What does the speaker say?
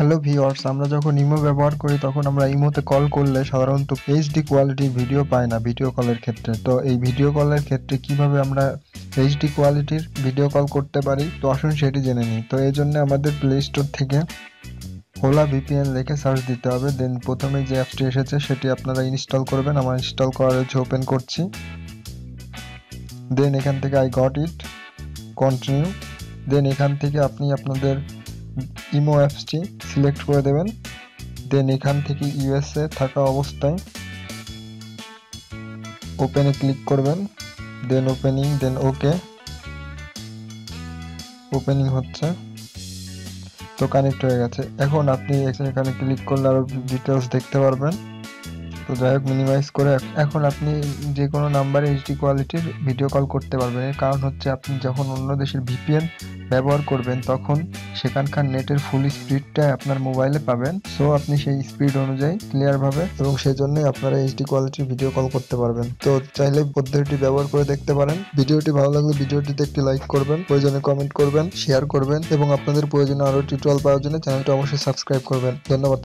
Hello viewers, আমরা যখন imo ব্যবহার করি তখন আমরা ইমোতে কল করলে সাধারণত এইচডি কোয়ালিটির ভিডিও পাই না ভিডিও কলের ক্ষেত্রে। তো এই ভিডিও কলের ক্ষেত্রে কিভাবে আমরা এইচডি কোয়ালিটির ভিডিও কল করতে পারি, তো আসুন সেটি জেনে নিই। তো এই জন্য আমাদের প্লে স্টোর থেকে হোলা ভিপিএন লিখে সার্চ দিতে হবে। দেন প্রথমে যে অ্যাপসটি এসেছে সেটি আপনারা ইনস্টল করবেন। আমার ইনস্টল করা রয়েছে, ওপেন করছি। দেন এখান থেকে আই গট ইট, কন্টিনিউ। দেন এখান থেকে আপনি আপনাদের ইমো অ্যাপসটি সিলেক্ট করে দেবেন। দেন এখান থেকে ইউএসএ থাকা অবস্থায় ওপেনে ক্লিক করবেন। দেন ওপেনিং, দেন ওকে। ওপেনিং হচ্ছে, তো কানেক্ট হয়ে গেছে। এখন আপনি এখানে ক্লিক করলে আরো ডিটেলস দেখতে পারবেন। তো যাই হোক, মিনিমাইজ করে এখন আপনি যে কোনো নাম্বারে এইচডি কোয়ালিটির ভিডিও কল করতে পারবেন। এর কারণ হচ্ছে আপনি যখন অন্য দেশের ভিপিএন ব্যবহার করবেন তখন সেখানকার নেটের ফুল স্পিডটা আপনার মোবাইলে পাবেন। সো আপনি সেই স্পিড অনুযায়ী ক্লিয়ারভাবে এবং সেই জন্যই আপনারা এইচডি কোয়ালিটির ভিডিও কল করতে পারবেন। তো চাইলে পদ্ধতিটি ব্যবহার করে দেখতে পারেন। ভিডিওটি ভালো লাগলে ভিডিওটিতে একটি লাইক করবেন, প্রয়োজনে কমেন্ট করবেন, শেয়ার করবেন এবং আপনাদের প্রয়োজনে আরও টিউটোরিয়াল পাওয়ার জন্য চ্যানেলটা অবশ্যই সাবস্ক্রাইব করবেন। ধন্যবাদ।